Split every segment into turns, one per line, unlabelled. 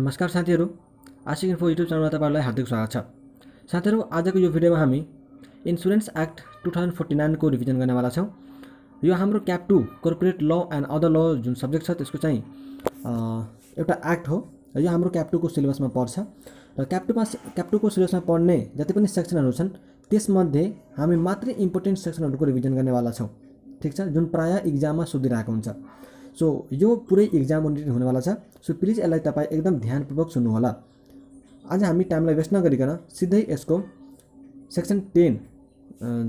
नमस्कार साथीहरू, आशिक info YouTube च्यानलमा तपाईँहरूलाई हार्दिक स्वागत छ। साथीहरू, आजको यो भिडियोमा हामी इन्सुरेन्स एक्ट 2049 को रिभिजन गर्नेवाला छौँ। यो हाम्रो cap 2 corporate law and other ल जुन सब्जेक्ट छ त्यसको चाहिँ एउटा एक्ट हो र यो हाम्रो क्याप 2 को सिलेबसमा पर्छ। र क्याप 2 को सिलेबसमा पढ्ने जति पनि सेक्सनहरू छन् त्यसमध्ये हामी मात्रै इम्पोर्टेन्ट सेक्सनहरूको रिभिजन गर्नेवाला छौँ। ठिक छ, जुन प्राय इक्जाममा सोधिरहेको हुन्छ। सो यो पुरै इक्जाम ओरिएन्टेड हुनेवाला छ। सो प्लिज यसलाई तपाईँ एकदम ध्यानपूर्वक सुन्नुहोला। आज हामी टाइमलाई वेस्ट नगरिकन सिधै यसको सेक्सन 10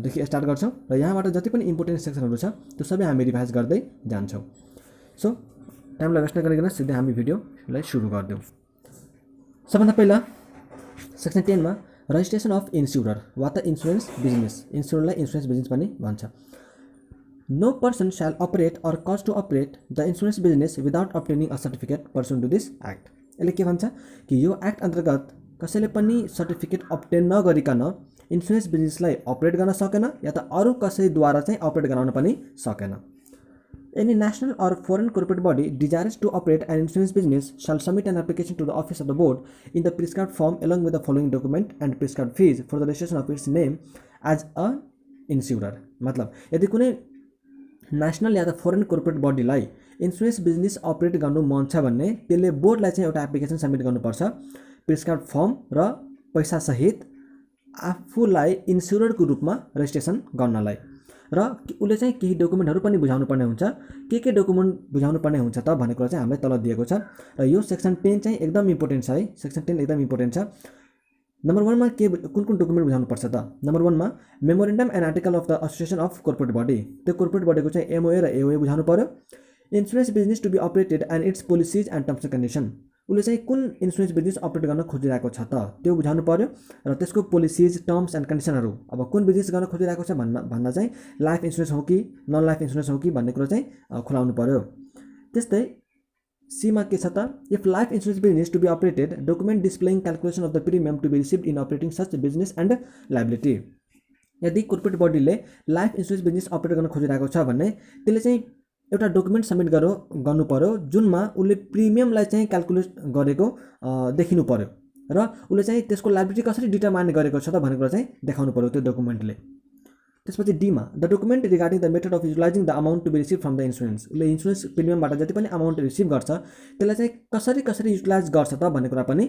देखि स्टार्ट गर्छौँ र यहाँबाट जति पनि इम्पोर्टेन्ट सेक्सनहरू छ त्यो सबै हामी रिभाइज गर्दै जान्छौँ। सो टाइमलाई वेस्ट नगरिकन सिधै हामी भिडियोलाई सुरु गरिदिउँ। सबभन्दा पहिला सेक्सन 10 मा रजिस्ट्रेसन अफ इन्स्युरर वा त इन्सुरेन्स बिजनेस, इन्स्युररलाई इन्सुरेन्स बिजनेस पनि भन्छ। No person shall operate or cause to operate the insurance business without obtaining a certificate pursuant to this act. यसले के भन्छ कि यो एक्ट अन्तर्गत कसैले पनि सर्टिफिकेट अब्टेन नगरिकन इन्सुरेन्स बिजनेसलाई अपरेट गर्न सकेन या त अरू कसैद्वारा चाहिँ अपरेट गराउन पनि सकेन। Any national or foreign corporate body desirous to operate an insurance business shall submit an application to the office of the board in the prescribed form along with the following document and prescribed fees for the registration of its name as a insurer. मतलब यदि कुनै national या त foreign corporate बडीलाई insurance business अपरेट गर्नु मन छ भने त्यसले बोर्डलाई चाहिँ एउटा एप्लिकेसन सबमिट गर्नुपर्छ प्रिस्क्राइब फर्म र पैसासहित आफूलाई इन्स्युररको रूपमा रेजिस्ट्रेसन गर्नलाई। र उसले चाहिँ केही डकुमेन्टहरू पनि बुझाउनु पर्ने हुन्छ। के डकुमेन्ट बुझाउनु पर्ने हुन्छ त भन्ने कुरा चाहिँ हामीलाई तल दिएको छ र यो सेक्सन 10 चाहिँ एकदम इम्पोर्टेन्ट छ है। सेक्सन 10 एकदम इम्पोर्टेन्ट छ। नम्बर 1 मा के कुन डकुमेन्ट बुझाउनु पर्छ त? नम्बर 1 मा memorandum and article of the association of corporate body, त्यो कर्पोरेट बडीको चाहिँ एमओए र एओए बुझाउनु पर्यो। Insurance business to be operated and its policies and terms and condition, उसले चाहिँ कुन इन्सुरेन्स बिजनेस अपरेट गर्न खोजिरहेको छ त त्यो बुझाउनु पर्यो र त्यसको पोलिसिज टर्म्स एन्ड कन्डिसनहरू, अब कुन बिजनेस गर्न खोजिरहेको छ भन्दा चाहिँ लाइफ इन्सुरेन्स हो कि नन लाइफ इन्सुरेन्स हो कि भन्ने कुरा चाहिँ खुलाउनु पर्यो। त्यस्तै सीमा के छ त? If life insurance business to be operated document displaying calculation of the premium to be received in operating such business and liability. यदि कर्पोरेट बडीले लाइफ इन्सुरेन्स बिजनेस अपरेट गर्न खोजिरहेको छ भने त्यसले चाहिँ एउटा डकुमेन्ट सबमिट गर्नु पर्यो जुनमा उसले प्रिमियमलाई चाहिँ क्यालकुलेट गरेको देखिनु पर्यो र उसले चाहिँ त्यसको लाइबिलिटी कसरी डिटरमाइन गरेको छ त भन्ने कुरा चाहिँ देखाउनु पर्यो त्यो डकुमेन्टले। त्यसपछि डीमा the document regarding the method of utilizing the amount to be receive from the insurance, उसले इन्सुरेन्स प्रिमियमबाट जति पनि अमाउन्ट रिसिभ गर्छ त्यसलाई चाहिँ कसरी युटिलाइज गर्छ त भन्ने कुरा पनि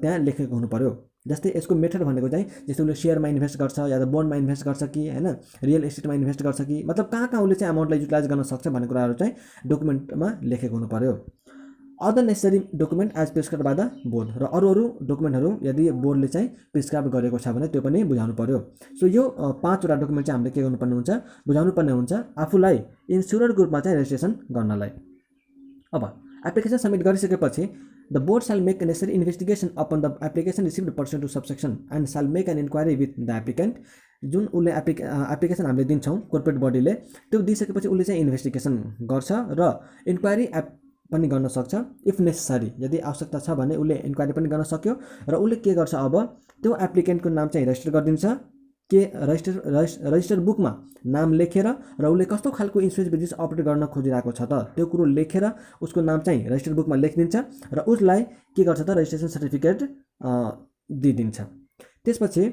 त्यहाँ लेखेको हुनु पर्यो। जस्तै यसको मेथड भनेको चाहिँ जस्तै उसले सेयरमा इन्भेस्ट गर्छ या त बोन्डमा इन्भेस्ट गर्छ कि होइन रियल एस्टेटमा इन्भेस्ट गर्छ कि मतलब कहाँ उसले चाहिँ अमाउन्टलाई युटिलाइज गर्न सक्छ भन्ने कुराहरू चाहिँ डकुमेन्टमा लेखेको हुनु पर्यो। Other necessary document as prescribe by the board, र अरू डकुमेन्टहरू यदि बोर्डले चाहिँ प्रिस्क्राइब गरेको छ भने त्यो पनि बुझाउनु पर्यो। सो यो 5वटा डकुमेन्ट चाहिँ हामीले के गर्नुपर्ने हुन्छ, बुझाउनु पर्ने हुन्छ आफूलाई इन्स्युररको रूपमा चाहिँ रेजिस्ट्रेसन गर्नलाई। अब एप्लिकेसन सबमिट गरिसकेपछि the board shall make a necessary investigation upon the application received pursuant to subsection and shall make an inquiry with the applicant। जुन उसले एप्लिकेसन हामीले दिन्छौँ कर्पोरेट बडीले त्यो दिइसकेपछि उसले चाहिँ इन्भेस्टिगेसन गर्छ र इन्क्वायरी पनि गर्न सक्छ इफ नेसेसरी, यदि आवश्यकता छ भने उसले इन्क्वायरी पनि गर्न सक्यो र उसले के गर्छ अब त्यो एप्लिकेन्टको नाम चाहिँ रेजिस्टर गरिदिन्छ के रजिस्टर बुकमा नाम लेखेर र उसले कस्तो खालको इन्सुरेन्स बिजनेस अपरेट गर्न खोजिरहेको छ त त्यो कुरो लेखेर उसको नाम चाहिँ रजिस्टर बुकमा लेखिदिन्छ र उसलाई के गर्छ त रेजिस्ट्रेसन सर्टिफिकेट दिइदिन्छ। त्यसपछि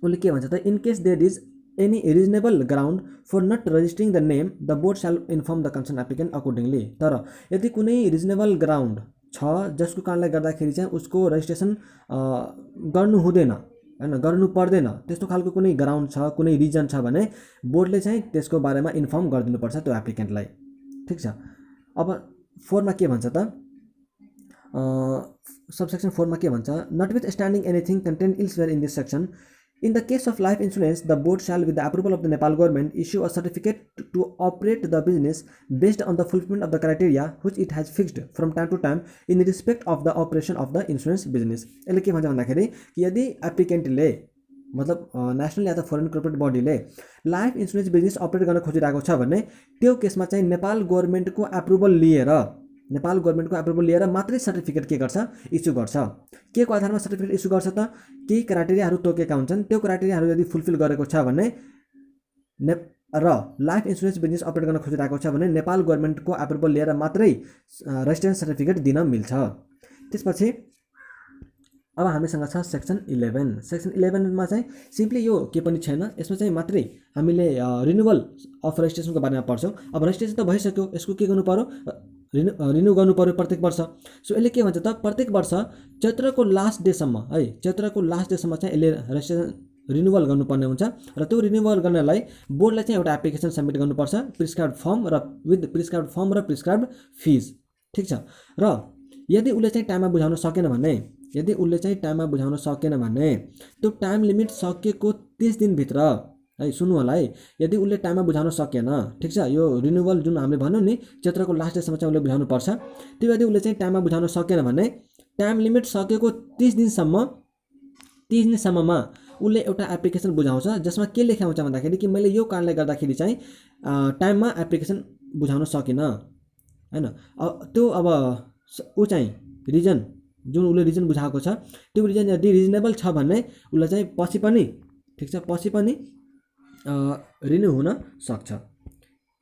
उसले के भन्छ त in case there is any reasonable ground for not registering the name the board shall inform the concerned applicant accordingly। तर यदि कुनै रिजनेबल ग्राउन्ड छ जसको कारणले गर्दाखेरि चाहिँ उसको रेजिस्ट्रेसन गर्नु हुँदैन हैन गर्नु पर्दैन त्यस्तो खालको कुनै ग्राउन्ड छ कुनै रिजन छ भने बोर्डले चाहिँ त्यसको बारेमा इन्फर्म गरिदिनुपर्छ त्यो एप्लिकेन्टलाई। ठिक छ। अब 4 मा के भन्छ त सबसेक्सन 4 मा के भन्छ notwithstanding anything contained elsewhere in this section in the case of life insurance the board shall with the approval of the Nepal government issue a certificate to operate the business based on the fulfillment of the criteria which it has fixed from time to time in respect of the operation of the insurance business। यसले के भन्छ भन्दाखेरि कि यदि एप्लिकेन्टले मतलब national या त foreign corporate बडीले life insurance business operate गर्न खोजिरहेको छ भने त्यो केसमा चाहिँ नेपाल गभर्नमेन्टको एप्रुभल लिएर मात्रै सर्टिफिकेट के गर्छ इस्यु गर्छ। के को आधारमा सर्टिफिकेट इस्यु गर्छ त केही क्राइटेरियाहरू तोकेका हुन्छन् त्यो क्राइटेरियाहरू यदि फुलफिल गरेको छ भने र लाइफ इन्सुरेन्स बिजनेस अपरेट गर्न खोजिरहेको छ भने नेपाल गभर्नमेन्टको एप्रुभल लिएर मात्रै रेजिस्ट्रेसन सर्टिफिकेट दिन मिल्छ। त्यसपछि अब हामीसँग छ सेक्सन 11। सेक्सन 11 मा चाहिँ सिम्पली यो के पनि छैन, यसमा चाहिँ मात्रै हामीले रिन्युअल अफ रजिस्ट्रेसनको बारेमा पढ्छौँ। अब रजिस्ट्रेसन त भइसक्यो, यसको के गर्नु पर्यो, रिन्यू गर्नु पर्यो प्रत्येक वर्ष। सो यसले के भन्छ त, प्रत्येक वर्ष चैत्रको लास्ट डेसम्म है, चैत्रको लास्ट डेसम्म चाहिँ यसले रजिस्ट्रेसन रिन्युअल गर्नुपर्ने हुन्छ र त्यो रिन्युअल गर्नलाई बोर्डलाई चाहिँ एउटा एप्लिकेसन सबमिट गर्नुपर्छ प्रिस्क्राइब्ड फर्म र विथ प्रिस्क्राइब्ड फर्म र प्रिस्क्राइब्ड फिज। ठिक छ। र यदि उसले चाहिँ टाइममा बुझाउन सकेन भने, यदि उसले चाहिँ टाइममा बुझाउन सकेन भने त्यो टाइम लिमिट सकिएको 30 दिनभित्र है, सुन्नु होला है, यदि उसले टाइममा बुझाउन सकेन, ठिक छ, यो रिन्युअल जुन हामीले भन्यौँ नि चैत्रको लास्ट डेसम्म चाहिँ उसले बुझाउनु पर्छ, त्यो यदि उसले चाहिँ टाइममा बुझाउन सकेन भने टाइम लिमिट सकेको 30 दिनसम्ममा उसले एउटा एप्लिकेसन बुझाउँछ जसमा के लेखा हुन्छ भन्दाखेरि कि मैले यो कारणले गर्दाखेरि चाहिँ टाइममा एप्लिकेसन बुझाउन सकिनँ हैन। त्यो अब ऊ चाहिँ रिजन जुन उसले रिजन बुझाएको छ त्यो रिजन यदि रिजनेबल छ भने उसलाई चाहिँ पछि पनि, ठिक छ, पछि पनि रिन्यू हुन सक्छ।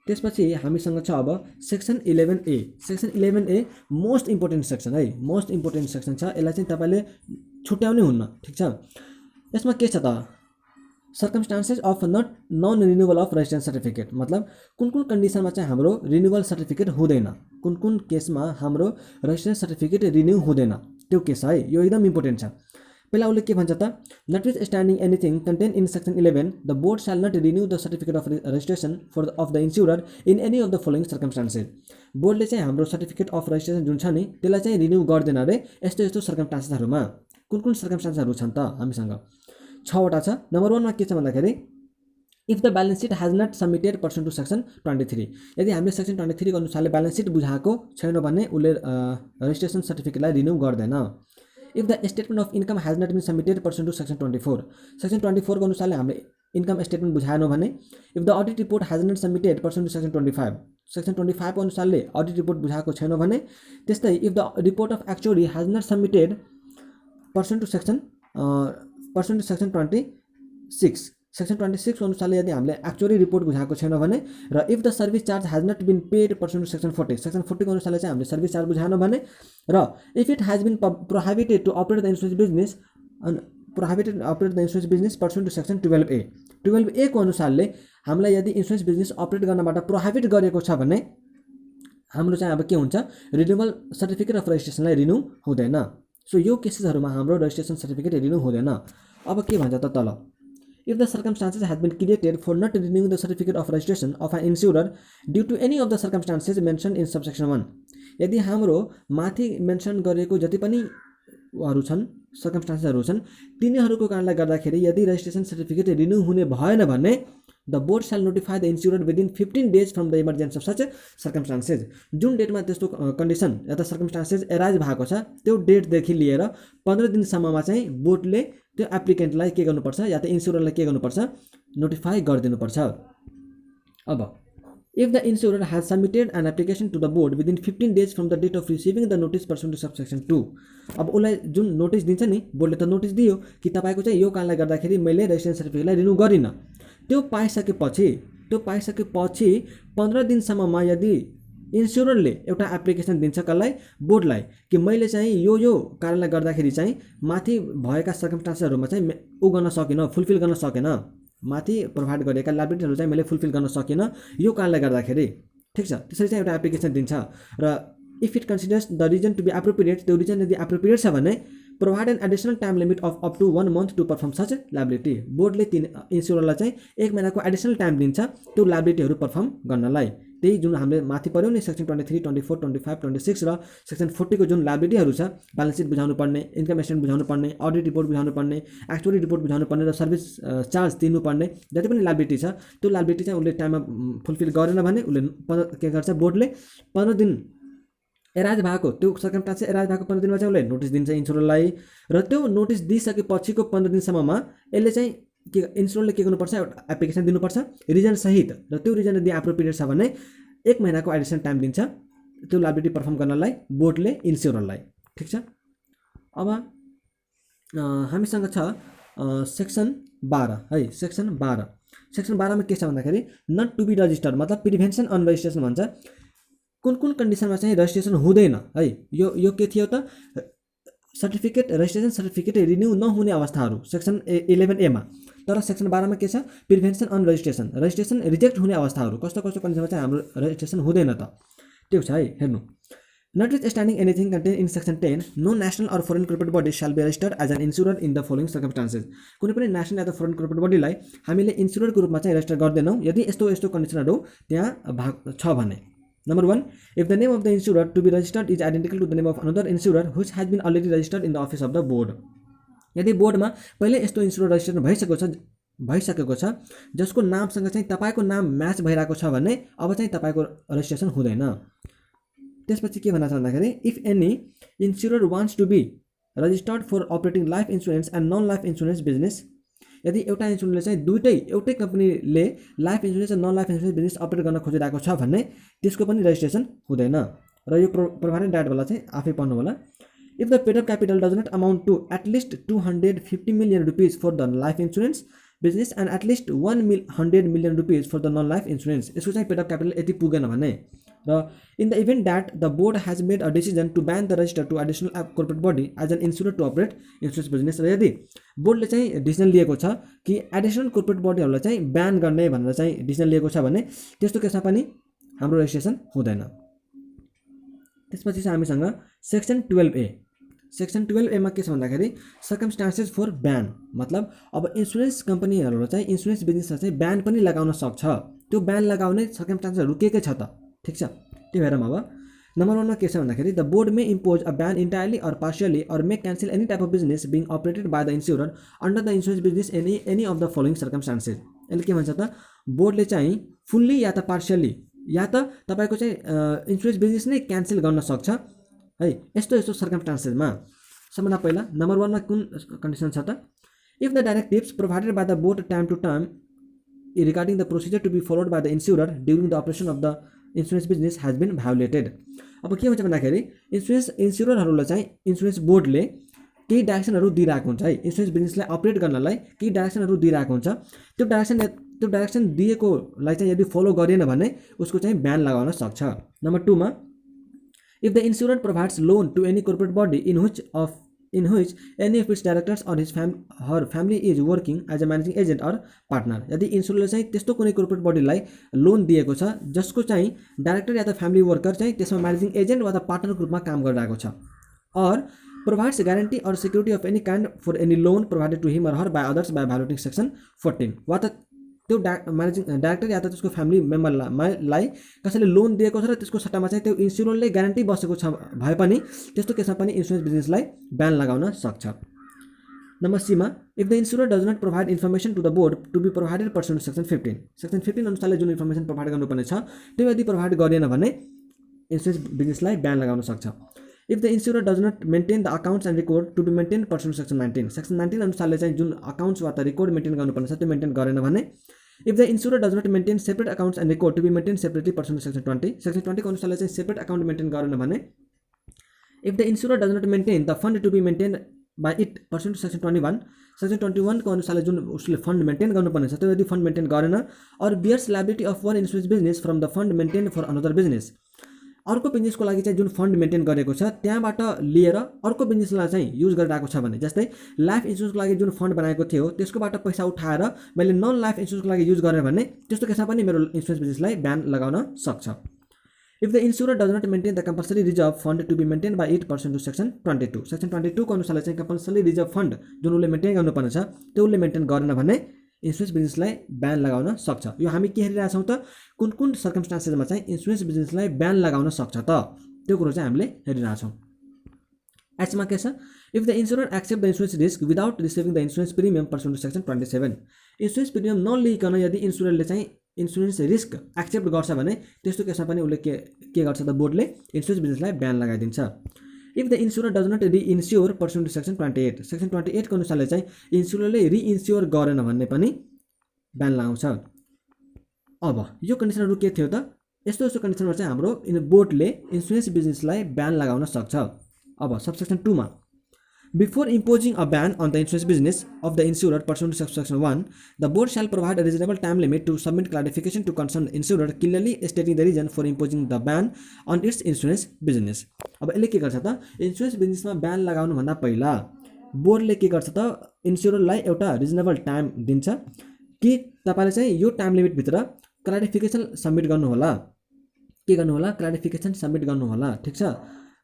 त्यसपछि हामीसँग छ अब section 11A। Section 11A most important section है, मोस्ट इम्पोर्टेन्ट सेक्सन छ, यसलाई चाहिँ तपाईँले छुट्याउनै हुन्न। ठिक छ। यसमा के छ त, circumstances of non renewal of registration certificate, मतलब कुन कुन कन्डिसनमा चाहिँ हाम्रो रिन्युअल सर्टिफिकेट हुँदैन, कुन कुन केसमा हाम्रो रेजिस्ट्रेसन सर्टिफिकेट रिन्यू हुँदैन, त्यो केस है, यो एकदम इम्पोर्टेन्ट छ। पहिला उसले के भन्छ त, not standing anything contained in section 11 the board shall not renew the certificate of registration of the insurer in any of the following circumstances. बोर्डले चाहिँ हाम्रो सर्टिफिकेट अफ रजिस्ट्रेसन जुन छ नि त्यसलाई चाहिँ रिन्यू गर्दैन रे यस्तो यस्तो सर्कमस्टान्सेसहरूमा। कुन कुन सर्कमस्टान्सेसहरू छन् त हामीसँग, 6 वटा छ। नम्बर 1 मा के छ भन्दाखेरि if the balance sheet has not submitted pursuant to section 23, यदि हामीले सेक्सन 23 को अनुसारले ब्यालेन्स सिट बुझाएको छैन भने उसले रजिस्ट्रेसन सर्टिफिकेटलाई रिन्यू गर्दैन। If the statement of income has not been submitted pursuant to section 24, section 24 को अनुसारले हामीले इन्कम स्टेटमेन्ट बुझाएनौँ भने। If the audit report has not submitted pursuant to section 25, section 25 को अनुसारले अडिट रिपोर्ट बुझाएको छैन भने। त्यस्तै if the report of actuary has not submitted pursuant to section 26, section 26 को अनुसारले यदि हामीले एक्चुअली रिपोर्ट बुझाएको छैन भने। र if the service charge has not been paid pursuant to section 40, section 40 को अनुसारले चाहिँ हामीले सर्भिस चार्ज बुझाएनौँ भने। र if it has been prohibited to operate the insurance business pursuant to section 12A, 12A को अनुसारले हामीलाई यदि इन्स्योरेन्स बिजनेस अपरेट गर्नबाट प्रोहिबिट गरेको छ भने हाम्रो चाहिँ अब के हुन्छ, रिन्युअल सर्टिफिकेट अफ रजिस्ट्रेसनलाई रिन्यू हुँदैन। सो यो केसेसहरूमा हाम्रो रजिस्ट्रेसन सर्टिफिकेट रिन्यू हुँदैन। अब के भन्छ त तल, if the circumstances has been created for not renewing the certificate of registration of an insurer due to any of the circumstances mention in subsection 1, यदि हाम्रो माथि मेन्सन गरेको जति पनि छन् सर्कमस्टान्सेसहरू छन् तिनीहरूको कारणले गर्दाखेरि यदि रजिस्ट्रेसन सर्टिफिकेट रिन्यू हुने भएन भने the board shall notify the insurer within 15 days from the emergency of such circumstances. जुन डेटमा त्यस्तो कन्डिसन या त सर्कमस्टान्सेस एराइज भएको छ त्यो डेटदेखि लिएर 15 दिनसम्ममा चाहिँ बोर्डले त्यो एप्लिकेन्टलाई के गर्नुपर्छ या त इन्स्युररलाई के गर्नुपर्छ, नोटिफाई गरिदिनुपर्छ। अब if the insurer has submitted an application to the board within 15 days from the date of receiving the notice pursuant to subsection 2, अब उसलाई जुन नोटिस दिन्छ नि बोर्डले त नोटिस दियो कि तपाईँको चाहिँ यो कारणले गर्दाखेरि मैले रजिस्ट्रेसन सर्टिफिकेटलाई रिन्यू गरिनँ। त्यो पाइसकेपछि 15 दिनसम्ममा यदि इन्स्युररले एउटा एप्लिकेसन दिन्छ कसलाई, बोर्डलाई, कि मैले चाहिँ यो कारणले गर्दाखेरि चाहिँ माथि भएका सर्कमस्टान्सेसहरूमा चाहिँ उ गर्न सकिनँ, फुलफिल गर्न सकेन, माथि प्रोभाइड गरेका लायबिलिटीहरू चाहिँ मैले फुलफिल गर्न सकिनँ यो कारणले गर्दाखेरि। ठिक छ। त्यसरी चाहिँ एउटा एप्लिकेसन दिन्छ र if it considers the reason to be appropriate, त्यो रिजन यदि एप्रोप्रिएट छ भने provide an additional time limit of up to 1 month to perform such liability, बोर्डले इन्स्युररलाई चाहिँ 1 महिनाको एडिसनल टाइम दिन्छ त्यो लायबिलिटीहरू पर्फर्म गर्नलाई। त्यही जुन हामीले माथि पढ्यौँ नि सेक्सन 23, 24, 25, 26 र सेक्सन 40 को जुन लायबिलिटीहरू छ, ब्यालेन्स सिट बुझाउनु पर्ने, इन्कम स्टेटमेन्ट बुझाउनु पर्ने, अडिट रिपोर्ट बुझाउनु पर्ने, एक्चुअली रिपोर्ट बुझाउनु पर्ने र सर्भिस चार्ज तिर्नुपर्ने जति पनि लायबिलिटी छ त्यो लायबिलिटी चाहिँ उसले टाइममा फुलफिल गरेन भने उसले के गर्छ, बोर्डले 15 दिन एराइज भएको त्यो सर्कमस्टान्सेस एराइज भएको 15 दिनमा चाहिँ उसले नोटिस दिन्छ इन्स्युररलाई। र त्यो नोटिस दिइसकेपछिको 15 दिनसम्ममा यसले चाहिँ के इन्स्युररले के गर्नुपर्छ, एउटा एप्लिकेसन दिनुपर्छ रिजन सहित, र त्यो रिजन यदि एप्रोप्रिएट छ भने 1 महिनाको एडिसनल टाइम दिन्छ त्यो लायबिलिटी पर्फर्म गर्नलाई बोर्डले इन्स्युररलाई। ठिक छ। अब हामीसँग छ सेक्सन 12 है, सेक्सन 12। सेक्सन 12 मा के छ भन्दाखेरि नट टु बी रजिस्टर्ड, मतलब प्रिभेन्सन अन रजिस्ट्रेसन भन्छ। कुन कुन कन्डिसनमा चाहिँ रजिस्ट्रेसन हुँदैन है, यो के थियो त, सर्टिफिकेट रेजिस्ट्रेसन सर्टिफिकेट रिन्यू नहुने अवस्थाहरू सेक्सन 11A मा। तर सेक्सन 12 मा के छ, प्रिभेन्सन अन रजिस्ट्रेसन रिजेक्ट हुने अवस्थाहरू कस्तो कस्तो कन्डिसनमा चाहिँ हाम्रो रजिस्ट्रेसन हुँदैन त, त्यो छ है हेर्नु। Notwithstanding anything contained in section 10, no national or foreign corporate body shall be registered as an insurer in the following circumstances. कुनै पनि नेसनल या त फोरेन कर्पोरेट बडीलाई हामीले इन्सुररको रूपमा चाहिँ रेजिस्टर गर्दैनौँ यदि यस्तो यस्तो कन्डिसनहरू त्यहाँ भाग छ भने। Number 1, if the name of the insurer to be registered is identical to the name of another insurer which has been already registered in the office of the board. यदि बोर्डमा पहिले यस्तो इन्सुरर रेजिस्टर भइसकेको छ जसको नामसँग चाहिँ तपाईको नाम म्याच भइरहेको छ भने अब चाहिँ तपाईको रेजिस्ट्रेसन हुँदैन। त्यसपछि के भन्न छ भन्दाखेरि if any insurer wants to be registered for operating life insurance and non life insurance business, यदि एउटा इन्सुरेन्सले चाहिँ एउटै कम्पनीले लाइफ इन्सुरेन्स र non life insurance business operate गर्न खोजिरहेको छ भने त्यसको पनि रेजिस्ट्रेसन हुँदैन। र यो प्रोभाइडेड डाटवाला चाहिँ आफै पढ्नु होला। If the paid up capital does not amount to at least 250 million rupees for the life insurance business and at least 100 million rupees for the non life insurance, यसको चाहिँ पेड अप क्यापिटल यति पुगेन भने र in the event that the board has made a decision to ban the register to additional corporate body as an insurer to operate insurance business, र यदि बोर्डले चाहिँ डिसिजन लिएको छ कि एडिसनल कोर्पोरेट बडीहरूलाई चाहिँ ब्यान गर्ने भनेर चाहिँ डिसिजन लिएको छ भने त्यस्तो केसमा पनि हाम्रो रेजिस्ट्रेसन हुँदैन। त्यसपछि चाहिँ हामीसँग सेक्सन 12A मा के छ भन्दाखेरि सर्कमस्टान्सेस फर ब्यान, मतलब अब इन्सुरेन्स कम्पनीहरूले चाहिँ इन्सुरेन्स बिजनेसलाई चाहिँ ब्यान पनि लगाउन सक्छ। त्यो ब्यान लगाउने सर्कमस्टान्सेसहरू के छ त, ठिक छ त्यो हेरौँ। अब नम्बर 1 मा के छ भन्दाखेरि the board may impose a ban entirely or partially or may cancel any type of business being operated by the insurer under the insurance business any of the following circumstances. यसले के भन्छ त, बोर्डले चाहिँ फुल्ली या त partially या त तपाईँको चाहिँ इन्सुरेन्स बिजनेस नै क्यान्सल गर्न सक्छ है यस्तो यस्तो सर्कमस्टान्सेसमा। सबभन्दा पहिला नम्बर 1 मा कुन कन्डिसन छ त, if the directives provided by the board time to time regarding the procedure to be followed by the insurer during the operation of the insurance business has been violated. अब के हुन्छ भन्दाखेरि इन्सुररहरूलाई चाहिँ insurance बोर्डले केही डाइरेक्सनहरू दिइरहेको हुन्छ है, इन्सुरेन्स बिजनेसलाई अपरेट गर्नलाई केही डाइरेक्सनहरू दिइरहेको हुन्छ। त्यो डाइरेक्सन दिएकोलाई चाहिँ यदि फलो गरेन भने उसको चाहिँ ब्यान लगाउन सक्छ। नम्बर 2 मा if the insurer provides loan to any corporate body in which any of its directors or her family is working as a managing agent or partner, यदि इन्सुररले चाहिँ त्यस्तो कुनै कोर्पोरेट बडीलाई लोन दिएको छ जसको चाहिँ डाइरेक्टर या त फ्यामिली वर्कर चाहिँ त्यसमा म्यानेजिङ एजेन्ट वा त पार्टनरको रूपमा काम गरिरहेको छ, और provides guarantee or security of any kind for any loan provided to him or her by others by violating section 14, वा त त्यो म्यानेजिङ डाइरेक्टर या त त्यसको फ्यामिली मेम्बरलाई कसैले लोन दिएको छ र त्यसको सट्टामा चाहिँ त्यो इन्सुररले ग्यारेन्टी बसेको छ भए पनि त्यस्तो केसमा पनि इन्सुरेन्स बिजनेसलाई ब्यान लगाउन सक्छ। नम्बर सी मा if the insurer does not provide information to the board to be provided pursuant to section 15 अनुसारले जुन इन्फर्मेसन प्रोभाइड गर्नुपर्ने छ त्यो यदि प्रोभाइड गरेन भने इन्सुरेन्स बिजनेसलाई ब्यान लगाउन सक्छ। If the insurer does not maintain the accounts and record to be maintain pursuant section 19 अनुसारले चाहिँ जुन अकाउन्ट्स वा त रिकर्ड मेन्टेन गर्नुपर्ने छ त्यो मेन्टेन गरेन भने if the insurer does not maintain separate accounts and record to be maintain separately pursuant section 20 को अनुसारले चाहिँ सेपरेट अकाउन्ट मेन्टेन गरेन भने if the insurer does not maintain the fund to be maintain by it pursuant section 21 को अनुसारले जुन उसले fund maintain गर्नुपर्ने छ त्यो यदि फन्ड मेन्टेन गरेन or bears liability of one insurance business from the fund maintain for another business, अर्को बिजनेसको लागि चाहिँ जुन फन्ड मेन्टेन गरेको छ त्यहाँबाट लिएर अर्को बिजनेसलाई चाहिँ युज गरिरहेको छ भने, जस्तै लाइफ इन्सुरेन्सको लागि जुन फन्ड बनाएको थियो त्यसकोबाट पैसा उठाएर मैले नन लाइफ इन्सुरेन्सको लागि युज गरेँ भने त्यस्तो केसमा पनि मेरो इन्सुरेन्स बिजनेसलाई ब्यान लगाउन सक्छ। If the insurer does not maintain the compulsory reserve fund to be maintain by it pursuant to section 22 को अनुसारले चाहिँ कम्पल्सरी रिजर्भ फन्ड जुन उसले मेन्टेन गर्नुपर्ने छ त्यो उसले मेन्टेन गरेन भने इन्सुरेन्स बिजनेसलाई ब्यान लगाउन सक्छ। यो हामी के हेरिरहेछौँ त, कुन कुन सर्कमस्टान्सेसमा चाहिँ इन्सुरेन्स बिजनेसलाई ब्यान लगाउन सक्छ त त्यो कुरो चाहिँ हामीले हेरिरहेछौँ। एचमा के छ, if the insurer accept the insurance risk without receiving the insurance premium pursuant to section 27, insurance premium नलिकन यदि इन्सुररले चाहिँ इन्सुरेन्स रिस्क एक्सेप्ट गर्छ भने त्यस्तो केसमा पनि उसले के गर्छ त, बोर्डले इन्सुरेन्स बिजनेसलाई ब्यान लगाइदिन्छ। If the insurer does not reinsure pursuant to section 28 को अनुसारले चाहिँ इन्सुररले रिइन्स्योर गरेन भन्ने पनि ब्यान लगाउँछ। अब यो कन्डिसनहरू के थियो त, यस्तो यस्तो कन्डिसनमा चाहिँ हाम्रो बोर्डले इन्सुरेन्स बिजनेसलाई ब्यान लगाउन सक्छ। अब सबसेक्सन 2 मा Before imposing a ban on the insurance business of the insurer pursuant to subsection 1, the board shall provide a reasonable time limit to submit clarification to concerned insurer, clearly stating the reason for imposing the ban on its insurance business. अब यसले के गर्छ त insurance बिजनेसमा ब्यान लगाउनु भन्दा पहिला बोर्डले के गर्छ त इन्सुररलाई एउटा रिजनेबल टाइम दिन्छ कि तपाईले चाहिँ यो टाइम लिमिट भित्र क्लारिफिकेसन सबमिट गर्नु होला, के गर्नु होला, क्लारिफिकेसन सबमिट गर्नु होला, ठीक छ।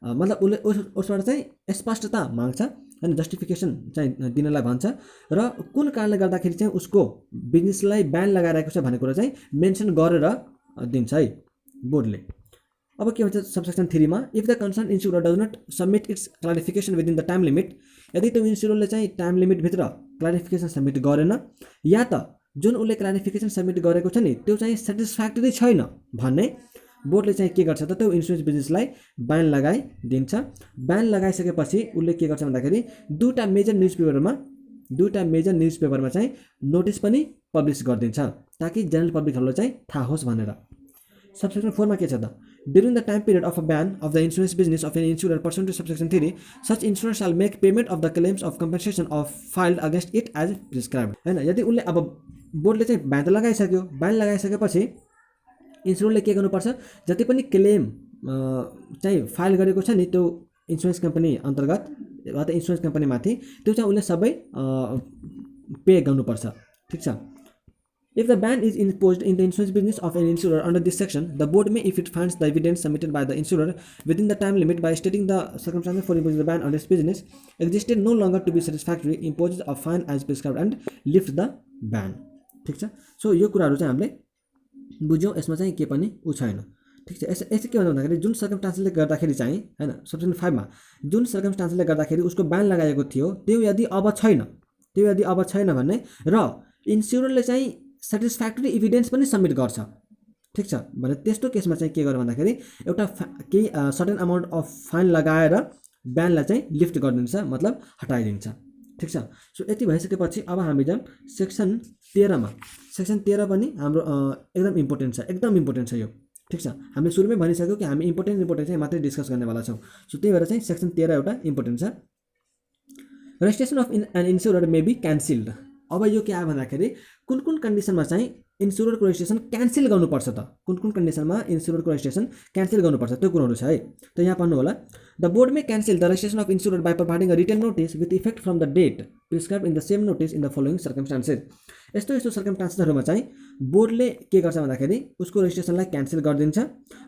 मतलब उसले उसबाट चाहिँ स्पष्टता माग्छ हैन, जस्टिफिकेसन चाहिँ दिनलाई भन्छ र कुन कारणले गर्दाखेरि चाहिँ उसको बिजनेसलाई ब्यान लगाइरहेको छ भन्ने कुरा चाहिँ मेन्सन गरेर दिन्छ है बोर्डले। अब के भन्छ सबसेक्सन 3 मा, if the concern insurer does not submit its clarification within the time limit, यदि त्यो इन्स्युररले चाहिँ टाइम लिमिट भित्र क्लारिफिकेसन सबमिट गरेन या त जुन उसले क्लारिफिकेसन सबमिट गरेको छ नि त्यो चाहिँ सेटिस्फ्याक्टरी छैन भने बोर्डले चाहिँ के गर्छ त त्यो इन्सुरेन्स बिजनेसलाई ब्यान लगाइदिन्छ। ब्यान लगाइसकेपछि उसले के गर्छ भन्दाखेरि दुईटा मेजर न्युज पेपरमा चाहिँ नोटिस पनि पब्लिस गरिदिन्छ ताकि जनरल पब्लिकहरूलाई चाहिँ थाहा होस् भनेर। सबसेक्सन 4 मा के छ त, during the time period of a ban of the insurance business of an insurer pursuant to subsection 3, such insurer shall make payment of the claims of compensation of filed against it as prescribed हैन। यदि उसले अब बोर्डले चाहिँ ब्यान त लगाइसक्यो, ब्यान लगाइसकेपछि इन्सुररले के गर्नुपर्छ, जति पनि क्लेम चाहिँ फाइल गरेको छ नि त्यो इन्सुरेन्स कम्पनी अन्तर्गत वा त इन्सुरेन्स कम्पनीमाथि त्यो चाहिँ उसले सबै पे गर्नुपर्छ, ठीक छ। If the ban is imposed in the insurance business of an insurer under this section, the board may, if it finds the evidence submitted by the insurer within the time limit by stating the circumstances for imposing the ban on this business existed no longer to be satisfactory, imposes a fine as prescribed and lift the ban, ठीक छ। So यो कुराहरू चाहिँ हामीले बुझ्यौँ, यसमा चाहिँ के पनि उ छैन, ठीक छ। यसो के भन्दाखेरि जुन सर्कमस्टान्सले गर्दाखेरि चाहिँ हैन सबसेक्सन 5 मा जुन सर्कमस्टान्सले गर्दाखेरि उसको ब्यान लगाएको थियो त्यो यदि अब छैन भने र इन्स्युररले चाहिँ सेटिस्फ्याक्टरी एभिडेन्स पनि सबमिट गर्छ, ठीक छ भने त्यस्तो केसमा चाहिँ के गर्छ भन्दाखेरि एउटा केही सर्टेन अमाउन्ट अफ फाइन लगाएर ब्यानलाई चाहिँ लिफ्ट गरिदिन्छ, मतलब हटाइदिन्छ, ठीक छ। सो यति भइसकेपछि अब हामी जाम सेक्सन 13 मा। सेक्सन 13 पनि हाम्रो एकदम इम्पोर्टेन्ट छ यो, ठीक छ। हामीले सुरुमै भनिसक्यो कि हामी इम्पोर्टेन्ट चाहिँ मात्रै डिस्कस गर्नेवाला छौँ। सो त्यही भएर चाहिँ सेक्सन 13 एउटा इम्पोर्टेन्ट छ। Registration of an insurer may be cancelled. अब यो के आयो भन्दाखेरि कुन कन्डिसनमा चाहिँ इन्स्युररको रेजिस्ट्रेसन क्यान्सल गर्नुपर्छ त, कुन कन्डिसनमा इन्स्युररको रेजिस्ट्रेसन क्यान्सल गर्नुपर्छ त्यो कुराहरू छ है। त यहाँ पढ्नु होला, the board may cancel the registration of insurer by providing a written notice with effect from the date prescribe in the same notice in the following circumstances. यस्तो सर्कमस्टान्सेसहरूमा चाहिँ बोर्डले के गर्छ भन्दाखेरि उसको रेजिस्ट्रेसनलाई क्यान्सल गरिदिन्छ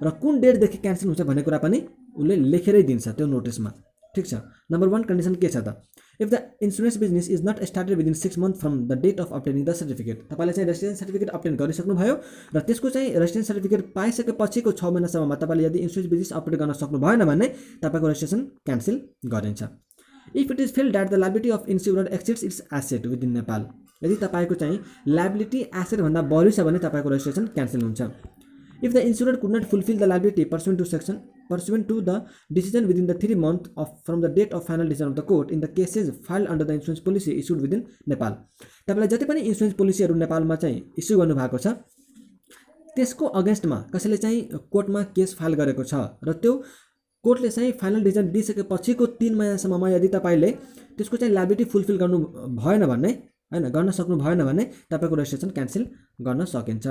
र कुन डेटदेखि क्यान्सल हुन्छ भन्ने कुरा पनि उसले लेखेरै दिन्छ त्यो नोटिसमा, ठीक छ। नम्बर 1 कन्डिसन के छ त, if the insurance business is not started within 6 months from the date of obtaining the certificate, तपाईँले चाहिँ रेजिस्ट्रेसन सर्टिफिकेट अब्टेन गरिसक्नु भयो र त्यसको चाहिँ रेजिस्ट्रेसन सर्टिफिकेट पाइसकेपछिको 6 महिनासम्ममा तपाईँले यदि इन्सुरेन्स बिजनेस अपरेट गर्न सक्नु भएन भने तपाईँको रेजिस्ट्रेसन क्यान्सल गरिन्छ। If it is filled that the liability of insurer exceeds its asset within Nepal, यदि तपाईँको चाहिँ लायबिलिटी एसेट भन्दा बढी छ भने तपाईँको रेजिस्ट्रेसन क्यान्सल हुन्छ। If the insurer could not fulfill the liability pursuant to the decision within the 3 months from the date of final decision of the court in the cases filed under the insurance policy issued within Nepal, तपाईलाई जति पनि insurance पोलिसीहरू नेपालमा चाहिँ issue गर्नु भएको छ त्यसको अगेन्स्टमा कसैले चाहिँ कोर्टमा केस फाइल गरेको छ र त्यो कोर्टले चाहिँ फाइनल डिसिजन दिइसकेपछिको 3 महिनासम्ममा यदि तपाईले त्यसको चाहिँ लायबिलिटी फुलफिल गर्न सक्नु भएन भने तपाईको रेजिस्ट्रेसन क्यान्सल गर्न सकिन्छ।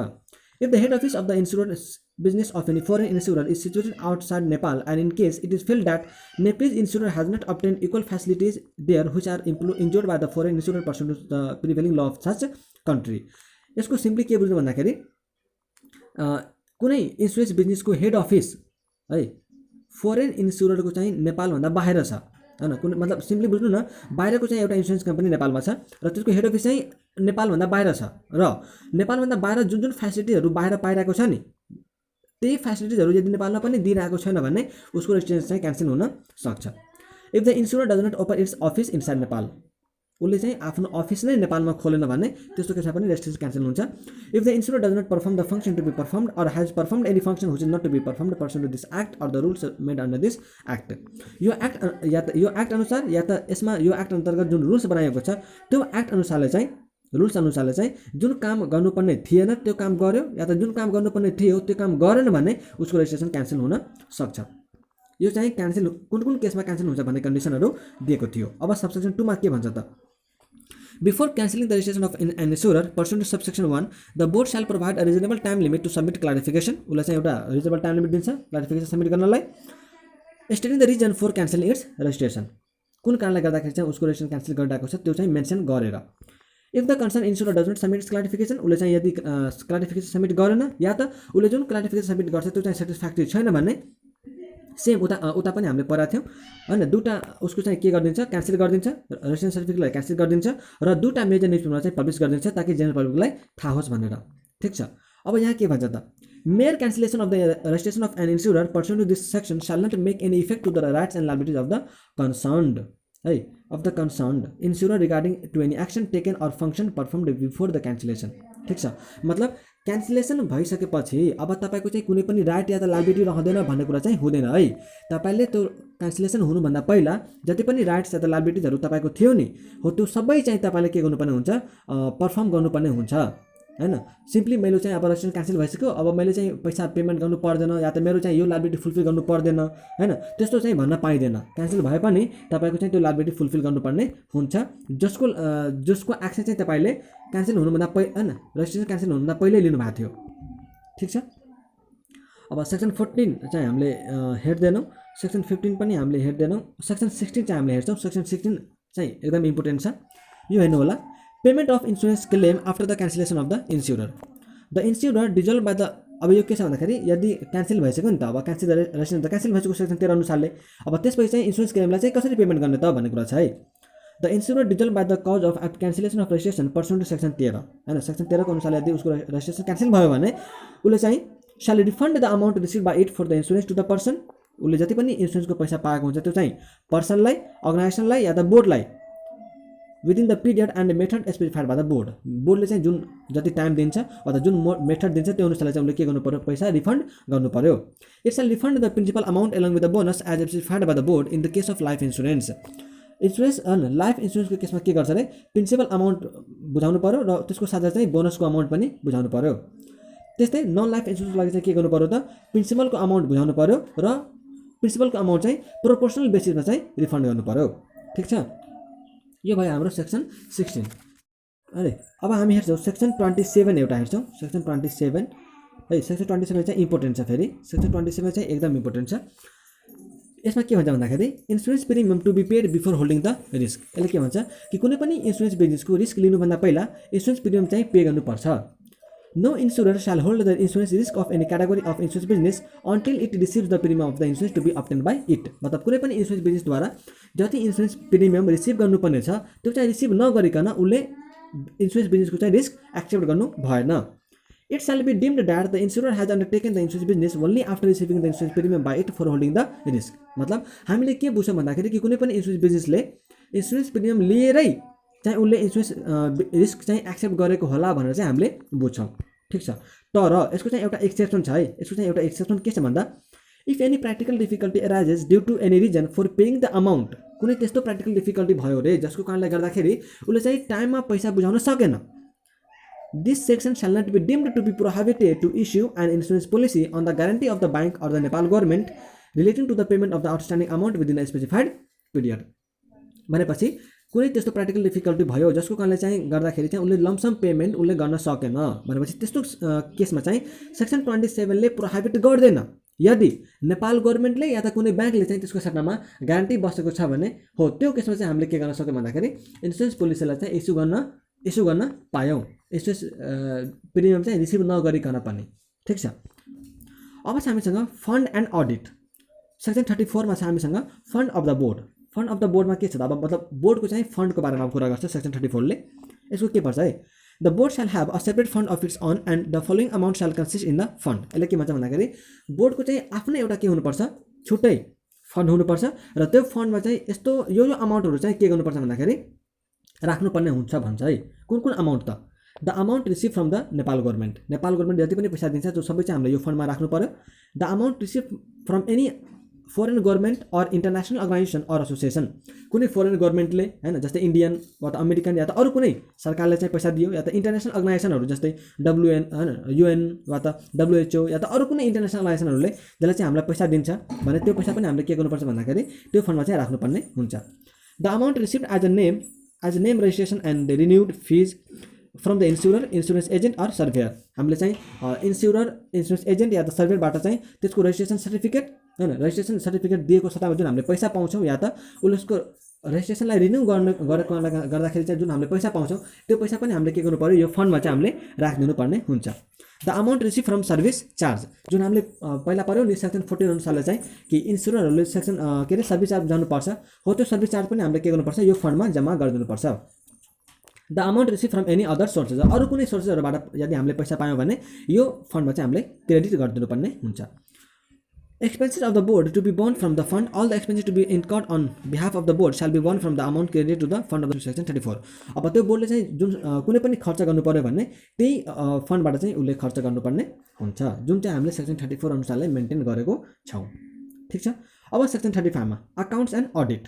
If the head office of the insurance business of any foreign insurer is situated outside Nepal and in case it is felt that Nepalese insurer has not obtained equal facilities there which are enjoyed by the foreign insurer pursuant to the prevailing law of such country, यसको simply के बुझ्नु भन्दाखेरि कुनै insurance बिजनेसको head office है foreign इन्सुररको चाहिँ नेपालभन्दा बाहिर छ हैन, कुनै मतलब सिम्पली बुझ्नु न, बाहिरको चाहिँ एउटा इन्सुरेन्स कम्पनी नेपालमा छ र त्यसको हेड अफिस चाहिँ नेपालभन्दा बाहिर छ र नेपालभन्दा बाहिर जुन फ्यासिलिटीहरू बाहिर पाइरहेको छ नि त्यही फ्यासिलिटीजहरू यदि नेपालमा पनि दिइरहेको छैन भने उसको रेजिस्ट्रेसन चाहिँ क्यान्सल हुन सक्छ। If the insurer does not open its office inside Nepal, उसले चाहिँ आफ्नो अफिस नै नेपालमा खोलेन भने त्यस्तो केसमा पनि रेजिस्ट्रेसन क्यान्सल हुन्छ। If the insurer does not perform the function to be performed or has performed any function which is not to be performed pursuant to this act or the rules made under this act, यो act अनुसार या त यसमा यो act अन्तर्गत जुन rules बनाएको छ त्यो एक्ट अनुसारले चाहिँ रुल्स अनुसारले चाहिँ जुन काम गर्नुपर्ने थिएन त्यो काम गर्यो या त जुन काम गर्नुपर्ने थियो त्यो काम गरेन भने उसको रेजिस्ट्रेसन क्यान्सल हुन सक्छ। यो चाहिँ क्यान्सल कुन केसमा क्यान्सल हुन्छ भन्ने कन्डिसनहरू दिएको थियो। अब सबसेक्सन 2 मा के भन्छ त Before cancelling the registration of an insurer pursuant to subsection 1, the board shall provide a reasonable time limit to submit clarification. उसलाई चाहिँ एउटा reasonable time limit दिन्छ clarification submit गर्नलाई, stating the reason for cancelling its registration. कुन कारणले गर्दाखेरि चाहिँ उसको registration cancel गरिरहेको छ त्यो चाहिँ मेन्सन गरेर। If the concerned insurer does not submit its clarification, उसले चाहिँ यदि clarification submit गरेन या त उसले जुन clarification submit गर्छ त्यो चाहिँ satisfactory छैन भने सेम उता पनि हामीले पढाएको थियौँ हैन, दुटा उसको चाहिँ के गरिदिन्छ क्यान्सल गरिदिन्छ, रेजिस्ट्रेसन सर्टिफिकेटलाई क्यान्सल गरिदिन्छ र दुटा मेजर न्युजपेपरमा चाहिँ पब्लिस गरिदिन्छ ताकि जेनरल पब्लिकलाई थाहा होस् भनेर। ठिक छ। अब यहाँ के भन्छ त mere cancellation of the registration of an insurer pursuant to this section shall not make any effect to the rights and liabilities of the concerned है of the concerned insurer regarding to any action taken or function performed before the cancellation. ठिक छ। मतलब cancellation भइसकेपछि अब तपाईको चाहिँ कुनै पनि राइट या त लायबिलिटी रहँदैन भन्ने कुरा चाहिँ हुँदैन है। तपाईले त्यो क्यान्सलेसन हुनुभन्दा पहिला जति पनि राइट्स या त लायबिलिटिजहरू तपाईको थियो नि हो त्यो सबै चाहिँ तपाईले के गर्नुपर्ने हुन्छ पर्फर्म गर्नुपर्ने हुन्छ हैन। सिम्पली मैले चाहिँ अब रेजिस्ट्रेसन क्यान्सल भइसक्यो अब मैले चाहिँ पैसा पेमेन्ट गर्नु पर्दैन या त मेरो चाहिँ यो लायबिलिटी फुलफिल गर्नु पर्दैन हैन, त्यस्तो चाहिँ भन्न पाइदैन। क्यान्सल भए पनि तपाईको चाहिँ त्यो लायबिलिटी फुलफिल गर्नुपर्ने हुन्छ जसको एक्सन चाहिँ तपाईले क्यान्सल हुनुभन्दा हैन रेजिस्ट्रेसन क्यान्सल हुनुभन्दा पहिल्यै लिनु भएको थियो। ठिक छ। अब सेक्सन 14 चाहिँ हामीले हेर्दैनौँ, सेक्सन 15 पनि हामीले हेर्दैनौँ, सेक्सन 16 चाहिँ हामीले हेर्छौँ। सेक्सन 16 चाहिँ एकदम इम्पोर्टेन्ट छ, यो हेर्नु होला। Payment of insurance claim after the cancellation of the insurer. The insurer dissolve by the अब यो के छ भन्दाखेरि यदि क्यान्सल भइसक्यो नि त अब क्यान्सल रेजिस्ट्रेसन त क्यान्सल भइसक्यो सेक्सन 13 अनुसारले, अब त्यसपछि चाहिँ इन्सुरेन्स क्लेमलाई चाहिँ कसरी पेमेन्ट गर्ने त भन्ने कुरा छ है। The insurer dissolve by the cause of cancellation of registration pursuant to section 13 हैन, सेक्सन 13 को अनुसार यदि उसको रेजिस्ट्रेसन क्यान्सल भयो भने उसले चाहिँ shall refund the amount received by it for the insurance to the person। उसले जति पनि इन्सुरेन्सको पैसा पाएको हुन्छ त्यो चाहिँ पर्सनलाई अर्गनाइजेसनलाई या त बोर्डलाई within the period and method specified by the board. बोर्डले चाहिँ जुन जति टाइम दिन्छ अथवा जुन मेथड दिन्छ त्यो अनुसारले चाहिँ उसले के गर्नु पर्यो पैसा रिफन्ड गर्नु पर्यो। It shall refund the principal amount along with the bonus as specified by the board in the case of life insurance. Insurance life इन्सुरेन्सको केसमा के गर्छ अरे प्रिन्सिपल अमाउन्ट बुझाउनु पर्यो र त्यसको साथै चाहिँ बोनसको अमाउन्ट पनि बुझाउनु पर्यो। त्यस्तै नन लाइफ इन्सुरेन्सको लागि चाहिँ के गर्नु पर्यो त प्रिन्सिपलको अमाउन्ट बुझाउनु पर्यो र प्रिन्सिपलको अमाउन्ट चाहिँ प्रोपोर्सनल बेसिसमा चाहिँ रिफन्ड गर्नु पर्यो। ठिक छ। यो भयो हाम्रो सेक्सन 16। अरे अब हामी हेर्छौँ सेक्सन 27 एउटा हेर्छौँ, सेक्सन 27 है। सेक्सन 27 चाहिँ इम्पोर्टेन्ट छ, फेरि सेक्सन 27 चाहिँ एकदम इम्पोर्टेन्ट छ। यसमा के भन्छ भन्दाखेरि insurance premium to be paid before holding the risk. यसले के भन्छ कि कुनै पनि इन्सुरेन्स बिजनेसको रिस्क लिनुभन्दा पहिला इन्सुरेन्स प्रिमियम चाहिँ पे गर्नुपर्छ। No insurer shall hold the insurance risk of any category of insurance business until it receives the premium of the insurance to be obtained by it। मतलब कुनै पनि insurance बिजनेसद्वारा जति insurance premium receive गर्नुपर्ने छ त्यो चाहिँ receive नगरिकन उसले इन्सुरेन्स बिजनेसको चाहिँ रिस्क एक्सेप्ट गर्नु भएन। It shall be deemed that the insurer has undertaken the insurance business only after receiving the insurance premium by it for holding the risk। मतलब हामीले के बुझ्छौँ भन्दाखेरि कि कुनै पनि इन्सुरेन्स बिजनेसले इन्सुरेन्स प्रिमियम लिएरै चाहिँ उसले इन्सुरेन्स रिस्क चाहिँ एक्सेप्ट गरेको होला भनेर चाहिँ हामीले बुझ्छौँ। ठिक छ। तर यसको चाहिँ एउटा एक्सेप्सन छ है। यसको चाहिँ एउटा एक्सेप्सन के छ भन्दा if any practical difficulty arises due to any reason for paying the amount. कुनै त्यस्तो प्र्याक्टिकल डिफिकल्टी भयो रे जसको कारणले गर्दाखेरि उसले चाहिँ टाइममा पैसा बुझाउन सकेन। This section shall not be deemed to be prohibited to issue an insurance policy on the guarantee of the bank or the Nepal government relating to the payment of the outstanding amount within a specified period। भनेपछि कुनै त्यस्तो practical difficulty भयो जसको कारणले चाहिँ गर्दाखेरि चाहिँ उसले लम्सम पेमेन्ट उसले गर्न सकेन भनेपछि त्यस्तो केसमा चाहिँ सेक्सन 27 ले प्रोहिबिट गर्दैन। यदि नेपाल गभर्नमेन्टले या त कुनै ब्याङ्कले चाहिँ त्यसको सट्टामा ग्यारेन्टी बसेको छ भने हो त्यो केसमा चाहिँ हामीले के गर्न सक्यौँ भन्दाखेरि इन्सुरेन्स पोलिसीलाई चाहिँ इस्यु गर्न पायौँ, इन्सुरेन्स प्रिमियम चाहिँ रिसिभ नगरिकन पनि। ठिक छ। अब चाहिँ हामीसँग फन्ड एन्ड अडिट सेक्सन 34 मा छ हामीसँग fund of the board. Fund of the बोर्डमा के छ त अब मतलब बोर्डको चाहिँ फन्डको बारेमा कुरा गर्छ सेक्सन 34 ले। यसको के पर्छ है the board shall have a separate fund of its own and the following amount shall consist in the fund। यसले के भन्छ भन्दाखेरि बोर्डको चाहिँ आफ्नै एउटा के हुनुपर्छ छुट्टै फन्ड हुनुपर्छ र त्यो फन्डमा चाहिँ यस्तो यो अमाउन्टहरू चाहिँ के गर्नुपर्छ भन्दाखेरि राख्नुपर्ने हुन्छ भन्छ है। कुन अमाउन्ट त the amount receive from the Nepal government. Nepal government जति पनि पैसा दिन्छ त्यो सबै चाहिँ हामीले यो फन्डमा राख्नु पर्यो। The amount receive from any foreign government or international organization or association, कुनै फोरेन गभर्मेन्टले होइन जस्तै इन्डियन वा त अमेरिकन या त अरू कुनै सरकारले चाहिँ पैसा दियो, या त इन्टरनेसनल अर्गनाइजेसनहरू जस्तै WN होइन UN वा त WHO या त अरू कुनै इन्टरनेसनल अर्गनाइजेसनहरूले जसले चाहिँ हामीलाई पैसा दिन्छ भने त्यो पैसा पनि हामीले के गर्नुपर्छ भन्दाखेरि त्यो फन्डमा चाहिँ राख्नुपर्ने हुन्छ। The amount received as a name registration and renewed fees from the insurer, insurance agent or surveyor, हामीले चाहिँ इन्स्योरर, इन्सुरेन्स एजेन्ट या त सर्भेयरबाट चाहिँ त्यसको रेजिस्ट्रेसन सर्टिफिकेट होइन रेजिस्ट्रेसन सर्टिफिकेट दिएको सट्टामा जुन हामीले पैसा पाउँछौँ या त उसको रेजिस्ट्रेसनलाई रिन्यू गर्दाखेरि चाहिँ जुन हामीले पैसा पाउँछौँ त्यो पैसा पनि हामीले के गर्नु पर्यो, यो फन्डमा चाहिँ हामीले राखिदिनु पर्ने हुन्छ। The amount receive from service charge, जुन हामीले पहिला पऱ्यो नि सेक्सन 14 अनुसारले चाहिँ कि इन्सुररहरूले सेक्सन के अरे सर्भिस चार्ज जानुपर्छ हो, त्यो सर्भिस चार्ज पनि हामीले के गर्नुपर्छ, यो फन्डमा जम्मा गरिदिनुपर्छ। The amount receive from any other sources, अरू कुनै सोर्सेसहरूबाट यदि हामीले पैसा पायौँ भने यो फन्डमा चाहिँ हामीले क्रेडिट गरिदिनु पर्ने हुन्छ। Expenses of the board to be borne from the fund, all the expenses to be incurred on behalf of the board shall be borne from the amount credited to the fund of the section 34। अब त्यो बोर्डले चाहिँ जुन कुनै पनि खर्च गर्नु पर्यो भने त्यही फन्डबाट चाहिँ उसले खर्च गर्नुपर्ने हुन्छ, जुन चाहिँ हामीले सेक्सन 34 अनुसारले मेन्टेन गरेको छौँ। ठिक छ। अब सेक्सन 35 मा अकाउन्ट्स एन्ड अडिट,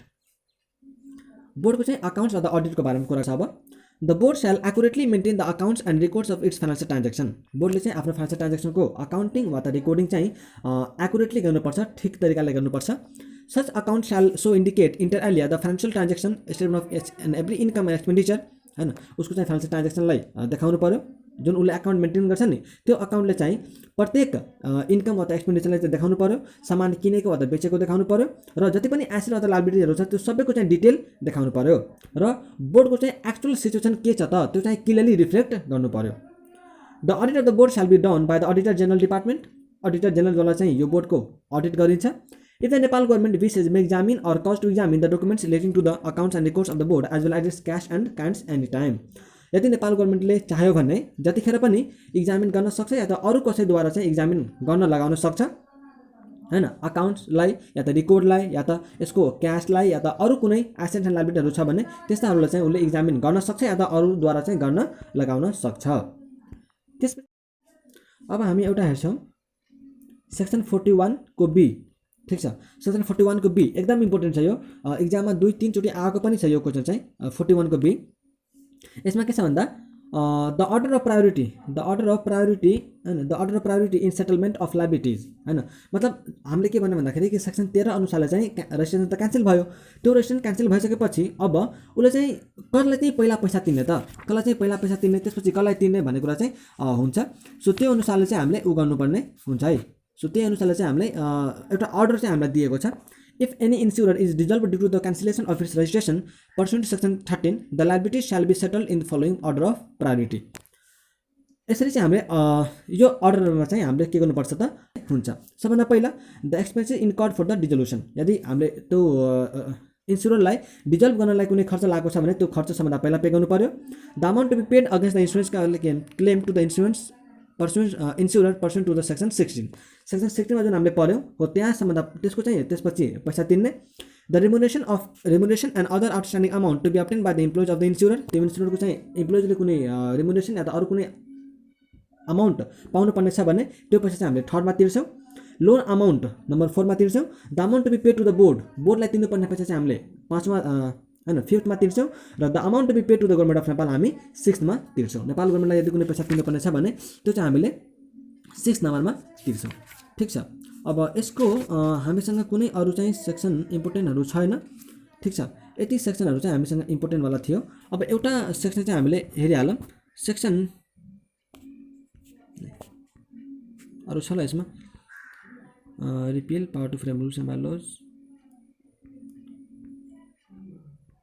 बोर्डको चाहिँ अकाउन्ट्स अथवा अडिटको बारेमा कुरा छ। अब द बोर्ड स्याल accurately maintain the accounts and records of its financial transaction, बोर्डले चाहिँ आफ्नो फाइनेन्सियल ट्रान्जेक्सनको अकाउन्टिङ वा त रेकर्डिङ चाहिँ एक्युरेटली गर्नुपर्छ, ठिक तरिकाले गर्नुपर्छ। Such account shall so indicate inter alia the financial transaction statement of each and every income and expenditure, होइन उसको चाहिँ फाइनेन्सियल ट्रान्जेक्सनलाई देखाउनु पर्यो, जुन उसले अकाउन्ट मेन्टेन गर्छ नि त्यो अकाउन्टले चाहिँ प्रत्येक इन्कम वा त एक्सपेन्डिचरलाई चाहिँ देखाउनु पर्यो, सामान किनेको वा त बेचेको देखाउनु पर्यो, र जति पनि एसेट वा त लायबिलिटीहरू छ त्यो सबैको चाहिँ डिटेल देखाउनु पर्यो, र बोर्डको चाहिँ एक्चुअल सिचुएसन के छ त त्यो चाहिँ क्लियरली रिफ्लेक्ट गर्नु पर्यो। The audit of the board shall be done by the auditor general department, auditor जेनरलद्वारा चाहिँ यो बोर्डको अडिट गरिन्छ। If the Nepal government wishes may examine or cause to examine the documents relating to the accounts and records of the board as well as its cash and kinds any time, यदि नेपाल गभर्मेन्टले चाह्यो भने जतिखेर पनि examine गर्न सक्छ या त अरू कसैद्वारा चाहिँ इक्जामिन गर्न लगाउन सक्छ, होइन अकाउन्ट्सलाई या त रेकर्डलाई या त यसको क्यासलाई या त अरू कुनै एसेट एन्ड लायबिलिटीहरू छ भने त्यस्ताहरूलाई चाहिँ उसले इक्जामिन गर्न सक्छ या त अरूद्वारा चाहिँ गर्न लगाउन सक्छ। त्यसपछि अब हामी एउटा हेर्छौँ सेक्सन 41 को बी। ठिक छ, सेक्सन 41 को बी एकदम इम्पोर्टेन्ट छ, यो इक्जाममा 2-3 चोटि आएको पनि छ यो क्वेसन चाहिँ 41 को बी। यसमा के छ भन्दा द अर्डर अफ प्रायोरिटी होइन the order of priority in settlement of liabilities, होइन मतलब हामीले के भन्नु भन्दाखेरि कि सेक्सन 13 अनुसारले चाहिँ रेजिस्ट्रेसन त क्यान्सल भयो, त्यो रेजिस्ट्रेसन क्यान्सल भइसकेपछि अब उसले चाहिँ कसलाई चाहिँ पहिला पैसा तिर्ने त, कसलाई चाहिँ पहिला पैसा तिर्ने त्यसपछि कसलाई तिर्ने भन्ने कुरा चाहिँ हुन्छ। सो त्यो अनुसारले चाहिँ हामीले उ गर्नुपर्ने हुन्छ है। सो त्यही अनुसारले चाहिँ हामीलाई एउटा अर्डर चाहिँ हामीलाई दिएको छ। If any insurer is dissolved due to the cancellation of its registration pursuant to section 13, the liability shall be settled in the following order of priority। यसरी चाहिँ हामीले यो अर्डरमा चाहिँ हामीले के गर्नुपर्छ त हुन्छ। सबभन्दा पहिला the expenses incurred for the dissolution, यदि हामीले त्यो इन्सुररलाई डिजल्भ गर्नलाई कुनै खर्च लागेको छ भने त्यो खर्च सबभन्दा पहिला पे गर्नु पर्यो। The amount to be paid against the insurance claim to the insurer pursuant to the section 16, section 16 मा जुन हामीले पढ्यौँ हो त्यहाँसम्म त्यसको चाहिँ त्यसपछि पैसा तिर्ने। The remuneration and other outstanding amount to be obtain by the employees of the insurer, त्यो इन्सुररको चाहिँ इम्प्लोइजले कुनै रिमुनेसन या त अरू कुनै अमाउन्ट पाउनुपर्ने छ भने त्यो पैसा चाहिँ हामीले 3rd मा तिर्छौँ। लोन अमाउन्ट नम्बर 4 मा तिर्छौँ। The amount to be paid to the बोर्डलाई तिर्नुपर्ने पैसा चाहिँ हामीले 5th मा तिर्छौँ, र the amount to be paid to the government of Nepal हामी 6th मा तिर्छौँ। नेपाल गभर्मेन्टलाई यदि कुनै पैसा तिर्नुपर्ने छ भने त्यो चाहिँ हामीले 6 नम्बरमा तिर्छौँ। ठिक छ। अब यसको हामीसँग कुनै अरू चाहिँ सेक्सन इम्पोर्टेन्टहरू छैन। ठिक छ, यति सेक्सनहरू चाहिँ हामीसँग इम्पोर्टेन्टवाला थियो। अब एउटा सेक्सन चाहिँ हामीले हेरिहालौँ, सेक्सन अरू छ ल यसमा repeal power to frame rules and bylaws.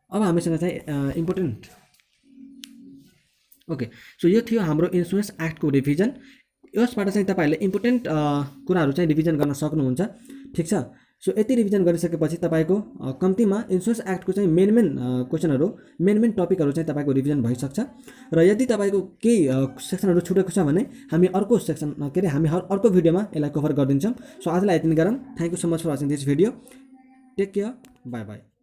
अब हामीसँग चाहिँ इम्पोर्टेन्ट ओके, सो यो थियो हाम्रो इन्सुरेन्स एक्टको रिभिजन। यसबाट चाहिँ तपाईँहरूले इम्पोर्टेन्ट कुराहरू चाहिँ रिभिजन गर्न सक्नुहुन्छ। ठिक छ, सो यति रिभिजन गरिसकेपछि तपाईँको कम्तीमा इन्सुरेन्स एक्टको चाहिँ मेन क्वेसनहरू मेन टपिकहरू चाहिँ तपाईँको रिभिजन भइसक्छ। र यदि तपाईँको केही सेक्सनहरू छुटेको छ भने हामी अर्को सेक्सन के अरे हामी अर्को भिडियोमा यसलाई कभर गरिदिन्छौँ। सो आजलाई यति नै गरौँ। Thank you so much for watching this video. Take care, bye by.